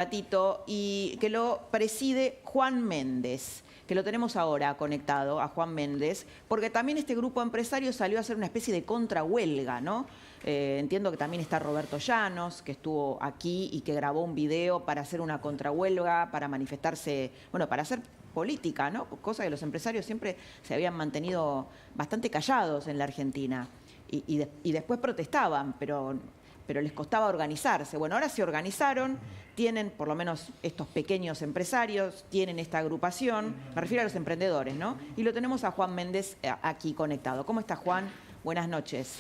ratito y que lo preside Juan Méndez, que lo tenemos ahora conectado a Juan Méndez, porque también este grupo empresario salió a hacer una especie de contrahuelga, ¿no? Entiendo que también está Roberto Llanos, que estuvo aquí y que grabó un video para hacer una contrahuelga, para manifestarse, bueno, para hacer política, ¿no? Cosa que los empresarios siempre se habían mantenido bastante callados en la Argentina y después protestaban, pero les costaba organizarse. Bueno, ahora se organizaron, tienen por lo menos estos pequeños empresarios, tienen esta agrupación, me refiero a los emprendedores, ¿no? Y lo tenemos a Juan Méndez aquí conectado. ¿Cómo está, Juan? Buenas noches.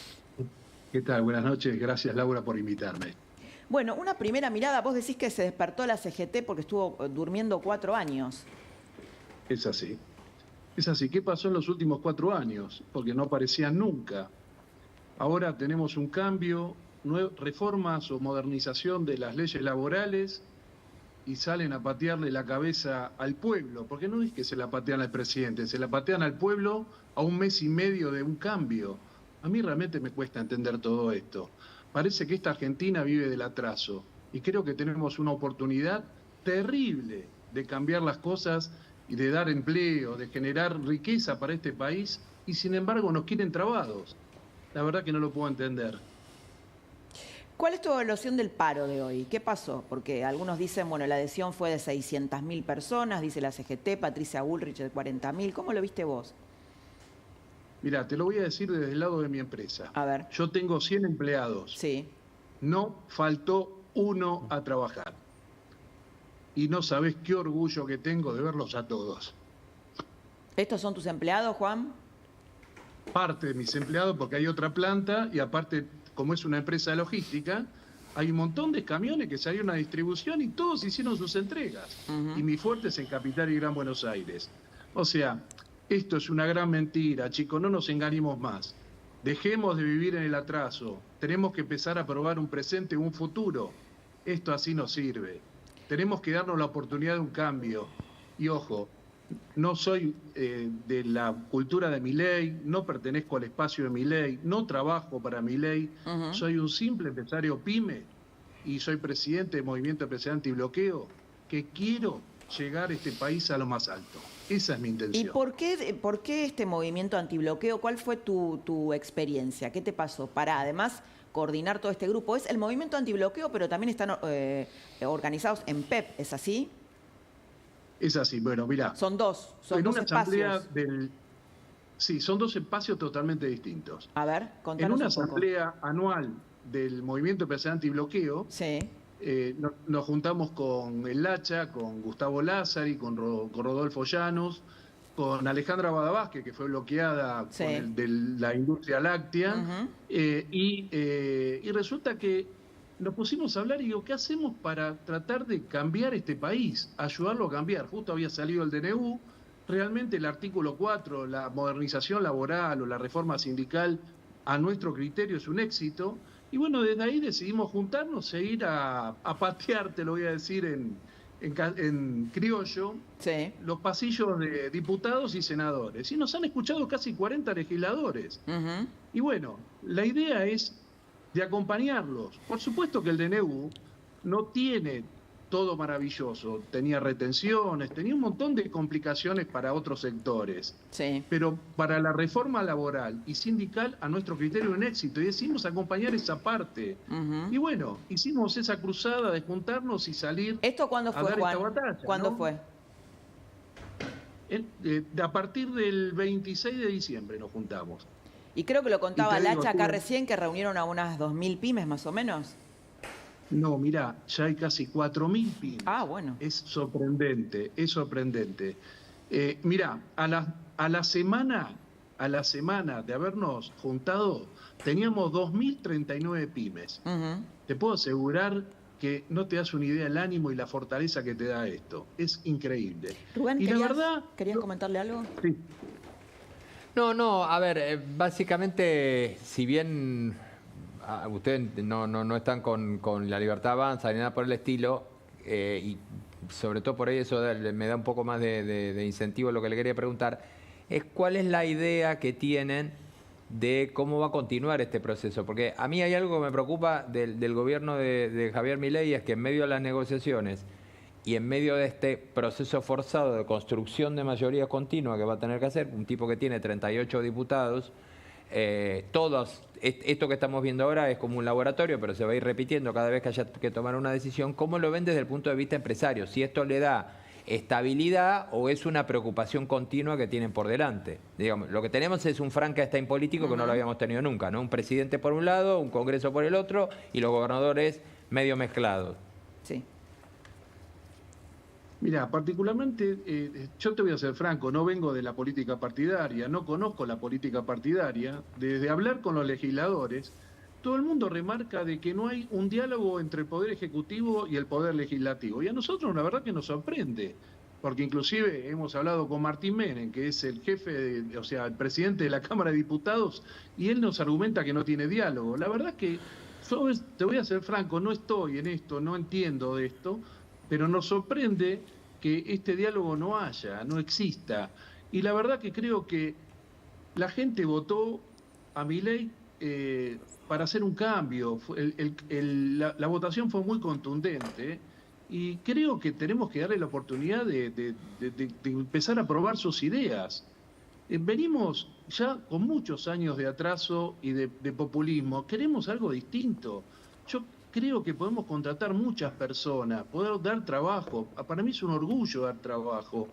¿Qué tal? Buenas noches. Gracias, Laura, por invitarme. Bueno, una primera mirada, vos decís que se despertó la CGT porque estuvo durmiendo 4 años. Es así. Es así. ¿Qué pasó en los últimos 4 años? Porque no aparecían nunca. Ahora tenemos un cambio, reformas o modernización de las leyes laborales y salen a patearle la cabeza al pueblo, porque no es que se la patean al presidente, se la patean al pueblo a 1 mes y medio de un cambio. A mí realmente me cuesta entender todo esto. Parece que esta Argentina vive del atraso y creo que tenemos una oportunidad terrible de cambiar las cosas y de dar empleo, de generar riqueza para este país y sin embargo nos quieren trabados. La verdad que no lo puedo entender. ¿Cuál es tu evaluación del paro de hoy? ¿Qué pasó? Porque algunos dicen, bueno, la adhesión fue de 600.000 personas, dice la CGT, Patricia Bullrich de 40.000. ¿Cómo lo viste vos? Mira, te lo voy a decir desde el lado de mi empresa. A ver. Yo tengo 100 empleados. Sí. No faltó uno a trabajar. Y no sabés qué orgullo que tengo de verlos a todos. ¿Estos son tus empleados, Juan? Parte de mis empleados, porque hay otra planta y aparte, como es una empresa de logística, hay un montón de camiones que salieron a distribución y todos hicieron sus entregas. Y mi fuerte es en Capital y Gran Buenos Aires. O sea, esto es una gran mentira, chicos, no nos engañemos más. Dejemos de vivir en el atraso. Tenemos que empezar a probar un presente y un futuro. Esto así no sirve. Tenemos que darnos la oportunidad de un cambio. Y ojo, no soy de la cultura de Milei, no pertenezco al espacio de Milei, no trabajo para Milei, soy un simple empresario pyme y soy presidente del Movimiento Empresarial Antibloqueo, que quiero llegar a este país a lo más alto. Esa es mi intención. ¿Y por qué este movimiento antibloqueo? ¿Cuál fue tu experiencia? ¿Qué te pasó para, además, coordinar todo este grupo? Es el movimiento antibloqueo, pero también están organizados en PEP, ¿es así? Es así, bueno, mirá. Son dos asamblea espacios. Sí, son 2 espacios totalmente distintos. A ver, contanos en una un poco. asamblea anual del Movimiento Empresarial Antibloqueo, sí. Nos juntamos con el Lacha, con Gustavo Lázari, con Rodolfo Llanos, con Alejandra Badavásquez, que fue bloqueada de la industria láctea, y resulta que nos pusimos a hablar y digo, ¿qué hacemos para tratar de cambiar este país? Ayudarlo a cambiar. Justo había salido el DNU, realmente el artículo 4, la modernización laboral o la reforma sindical, a nuestro criterio es un éxito. Y bueno, desde ahí decidimos juntarnos e ir a patear, te lo voy a decir en criollo, los pasillos de diputados y senadores. Y nos han escuchado casi 40 legisladores. Y bueno, la idea es de acompañarlos. Por supuesto que el DNU no tiene todo maravilloso. Tenía retenciones, tenía un montón de complicaciones para otros sectores. Pero para la reforma laboral y sindical, a nuestro criterio, un éxito. Y decidimos acompañar esa parte. Y bueno, hicimos esa cruzada de juntarnos y salir. ¿Esto cuándo fue, Juan? Esta batalla, ¿Cuándo ¿no? fue? A partir del 26 de diciembre nos juntamos. Y creo que lo contaba Lacha acá recién, que reunieron a unas 2.000 pymes más o menos. No, mirá, ya hay casi 4.000 pymes. Ah, bueno. Es sorprendente, es sorprendente. Mirá, a la semana de habernos juntado, teníamos 2.039 pymes. Te puedo asegurar que no te das una idea del ánimo y la fortaleza que te da esto. Es increíble. Rubén, y la verdad, ¿querías comentarle algo? Sí. No, a ver, básicamente, si bien ustedes no están con la Libertad Avanza ni nada por el estilo, y sobre todo por ahí eso me da un poco más de incentivo a lo que le quería preguntar, es cuál es la idea que tienen de cómo va a continuar este proceso. Porque a mí hay algo que me preocupa del gobierno de Javier Milei, es que en medio de las negociaciones y en medio de este proceso forzado de construcción de mayoría continua que va a tener que hacer, un tipo que tiene 38 diputados, esto que estamos viendo ahora es como un laboratorio, pero se va a ir repitiendo cada vez que haya que tomar una decisión. ¿Cómo lo ven desde el punto de vista empresario? Si esto le da estabilidad o es una preocupación continua que tienen por delante. Digamos, lo que tenemos es un Frankenstein político que no lo habíamos tenido nunca, ¿no? Un presidente por un lado, un Congreso por el otro y los gobernadores medio mezclados. Sí. Mira, particularmente, yo te voy a ser franco, no vengo de la política partidaria, no conozco la política partidaria. Desde hablar con los legisladores, todo el mundo remarca de que no hay un diálogo entre el Poder Ejecutivo y el Poder Legislativo. Y a nosotros la verdad que nos sorprende, porque inclusive hemos hablado con Martín Menem, que es el jefe, o sea, el presidente de la Cámara de Diputados, y él nos argumenta que no tiene diálogo. La verdad que, te voy a ser franco, no estoy en esto, no entiendo de esto, pero nos sorprende que este diálogo no haya, no exista. Y la verdad que creo que la gente votó a Milei para hacer un cambio. La votación fue muy contundente y creo que tenemos que darle la oportunidad de empezar a probar sus ideas. Venimos ya con muchos años de atraso y de populismo. Queremos algo distinto. Yo creo que podemos contratar muchas personas, poder dar trabajo. Para mí es un orgullo dar trabajo.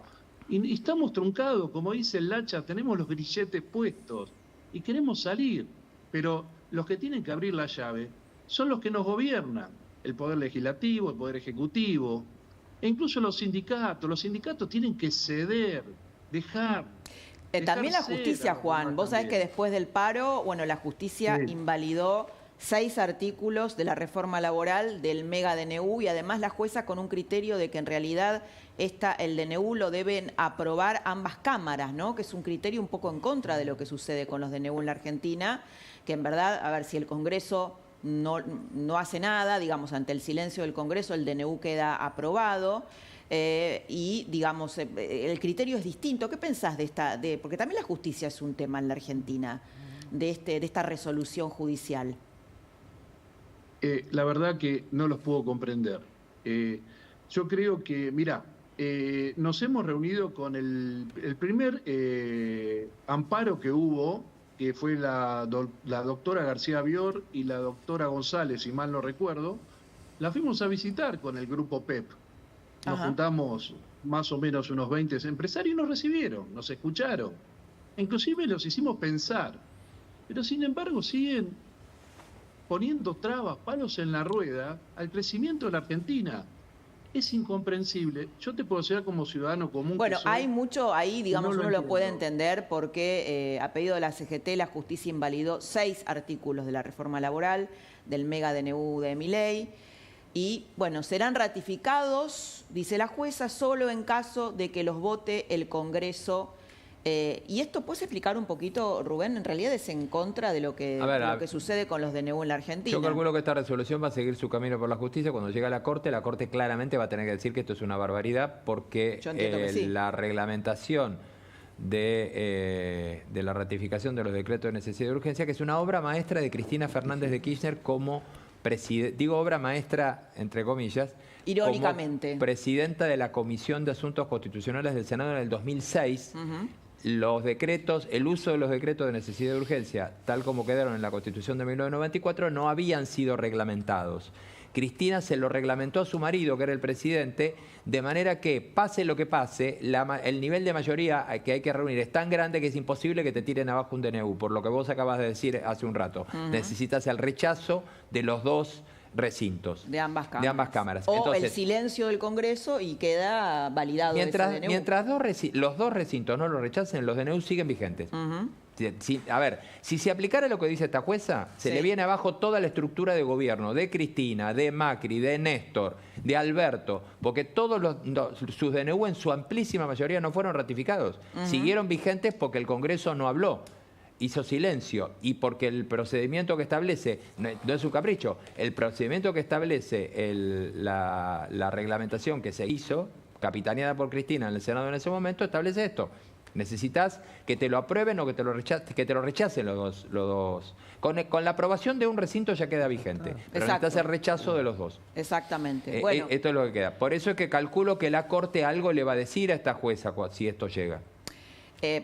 Y estamos truncados, como dice el Lacha, tenemos los grilletes puestos y queremos salir. Pero los que tienen que abrir la llave son los que nos gobiernan, el Poder Legislativo, el Poder Ejecutivo, e incluso los sindicatos. Los sindicatos tienen que ceder, dejar también la justicia, Juan. Vos sabés que después del paro, bueno, la justicia invalidó 6 artículos de la reforma laboral del mega DNU y además la jueza con un criterio de que en realidad el DNU lo deben aprobar ambas cámaras, ¿no? Que es un criterio un poco en contra de lo que sucede con los DNU en la Argentina, que en verdad, a ver, si el Congreso no hace nada, digamos, ante el silencio del Congreso, el DNU queda aprobado. Y, digamos, el criterio es distinto. ¿Qué pensás de esta? Porque también la justicia es un tema en la Argentina, de esta resolución judicial. La verdad que no los puedo comprender. Yo creo que, mirá, nos hemos reunido con el primer amparo que hubo, que fue la doctora García Bior y la doctora González, si mal no recuerdo. La fuimos a visitar con el grupo PEP. Nos juntamos más o menos unos 20 empresarios y nos recibieron, nos escucharon. Inclusive los hicimos pensar. Pero sin embargo siguen poniendo trabas, palos en la rueda al crecimiento de la Argentina. Es incomprensible. Yo te puedo decir como ciudadano común. Bueno, hay mucho ahí, digamos, uno lo puede entender porque a pedido de la CGT la justicia invalidó 6 artículos de la reforma laboral del mega DNU de Milei. Y, bueno, serán ratificados, dice la jueza, solo en caso de que los vote el Congreso. Y esto, ¿puedes explicar un poquito, Rubén? En realidad es en contra de lo que sucede con los DNU en la Argentina. Yo calculo que esta resolución va a seguir su camino por la justicia. Cuando llegue a la Corte claramente va a tener que decir que esto es una barbaridad porque la reglamentación de la ratificación de los decretos de necesidad y urgencia, que es una obra maestra de Cristina Fernández de Kirchner como digo obra maestra, entre comillas, irónicamente, como presidenta de la Comisión de Asuntos Constitucionales del Senado en el 2006, los decretos, el uso de los decretos de necesidad y urgencia, tal como quedaron en la Constitución de 1994, no habían sido reglamentados. Cristina se lo reglamentó a su marido, que era el presidente, de manera que, pase lo que pase, el nivel de mayoría que hay que reunir es tan grande que es imposible que te tiren abajo un DNU, por lo que vos acabas de decir hace un rato. Necesitas el rechazo de los dos recintos. De ambas cámaras. De ambas cámaras. O entonces, el silencio del Congreso y queda validado mientras, ese DNU. Mientras los dos recintos no lo rechacen, los DNU siguen vigentes. A ver, si se aplicara lo que dice esta jueza, se le viene abajo toda la estructura de gobierno de Cristina, de Macri, de Néstor, de Alberto, porque todos sus DNU en su amplísima mayoría no fueron ratificados. Siguieron vigentes porque el Congreso no habló, hizo silencio y porque el procedimiento que establece, no es un capricho, el procedimiento que establece la reglamentación que se hizo, capitaneada por Cristina en el Senado en ese momento, establece esto. Necesitas que te lo aprueben o que te lo rechacen los dos. Con la aprobación de un recinto ya queda vigente, pero necesitas el rechazo de los dos. Exactamente. Bueno. Esto es lo que queda. Por eso es que calculo que la Corte algo le va a decir a esta jueza si esto llega.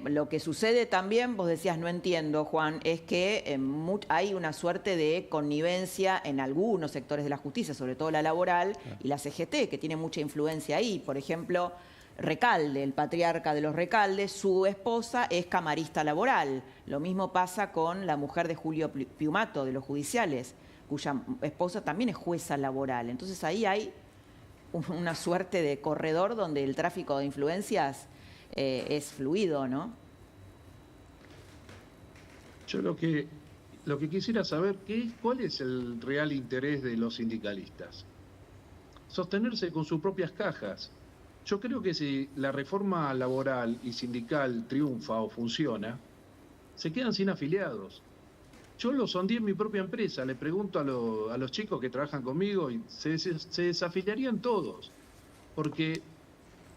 Lo que sucede también, vos decías, no entiendo, Juan, es que hay una suerte de connivencia en algunos sectores de la justicia, sobre todo la laboral y la CGT, que tiene mucha influencia ahí. Por ejemplo, Recalde, el patriarca de los Recaldes, su esposa es camarista laboral. Lo mismo pasa con la mujer de Julio Piumato, de los judiciales, cuya esposa también es jueza laboral. Entonces ahí hay una suerte de corredor donde el tráfico de influencias es fluido, ¿no? Yo lo que quisiera saber cuál es el real interés de los sindicalistas. Sostenerse con sus propias cajas. Yo creo que si la reforma laboral y sindical triunfa o funciona, se quedan sin afiliados. Yo lo sondeé en mi propia empresa, le pregunto a los chicos que trabajan conmigo y se desafiliarían todos, porque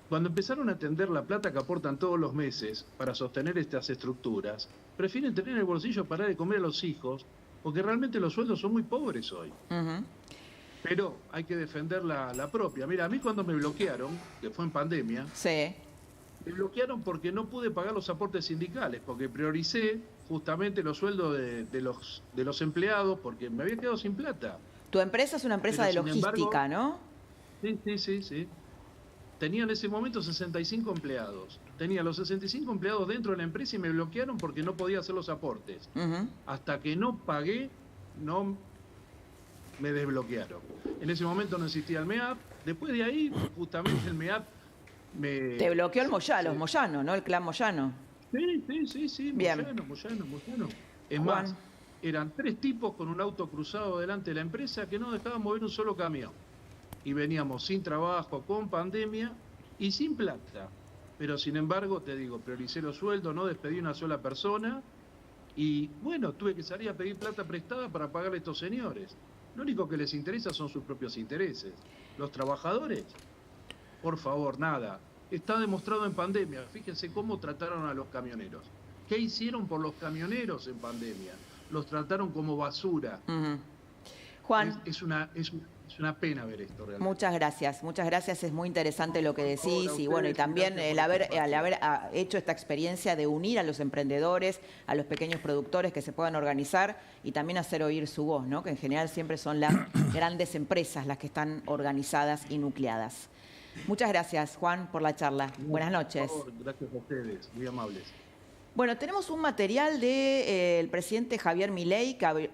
cuando empezaron a atender la plata que aportan todos los meses para sostener estas estructuras, prefieren tener en el bolsillo para de comer a los hijos, porque realmente los sueldos son muy pobres hoy. Pero hay que defender la propia. Mira, a mí cuando me bloquearon, que fue en pandemia, sí, me bloquearon porque no pude pagar los aportes sindicales, porque prioricé justamente los sueldos de los empleados, porque me había quedado sin plata. Tu empresa es una empresa de logística, ¿no? Sí. Tenía en ese momento 65 empleados. Tenía los 65 empleados dentro de la empresa y me bloquearon porque no podía hacer los aportes. Hasta que no pagué, no me desbloquearon. En ese momento no existía el MEAP. Después de ahí, justamente el MEAP me... Te bloqueó el Moyano, los Moyano, ¿no? El clan Moyano. Sí. Bien. Moyano. Es Juan. más, eran 3 tipos con un auto cruzado delante de la empresa que no dejaban mover un solo camión. Y veníamos sin trabajo, con pandemia y sin plata. Pero sin embargo, te digo, prioricé los sueldos, no despedí una sola persona y bueno, tuve que salir a pedir plata prestada para pagarle a estos señores. Lo único que les interesa son sus propios intereses. Los trabajadores, por favor, nada. Está demostrado en pandemia. Fíjense cómo trataron a los camioneros. ¿Qué hicieron por los camioneros en pandemia? Los trataron como basura. Juan. Es una pena ver esto realmente. Muchas gracias, es muy interesante lo que decís y bueno, y también el haber hecho esta experiencia de unir a los emprendedores, a los pequeños productores que se puedan organizar y también hacer oír su voz, ¿no? Que en general siempre son las grandes empresas las que están organizadas y nucleadas. Muchas gracias, Juan, por la charla. Buenas noches. Por favor, gracias a ustedes, muy amables. Bueno, tenemos un material del presidente Javier Milei que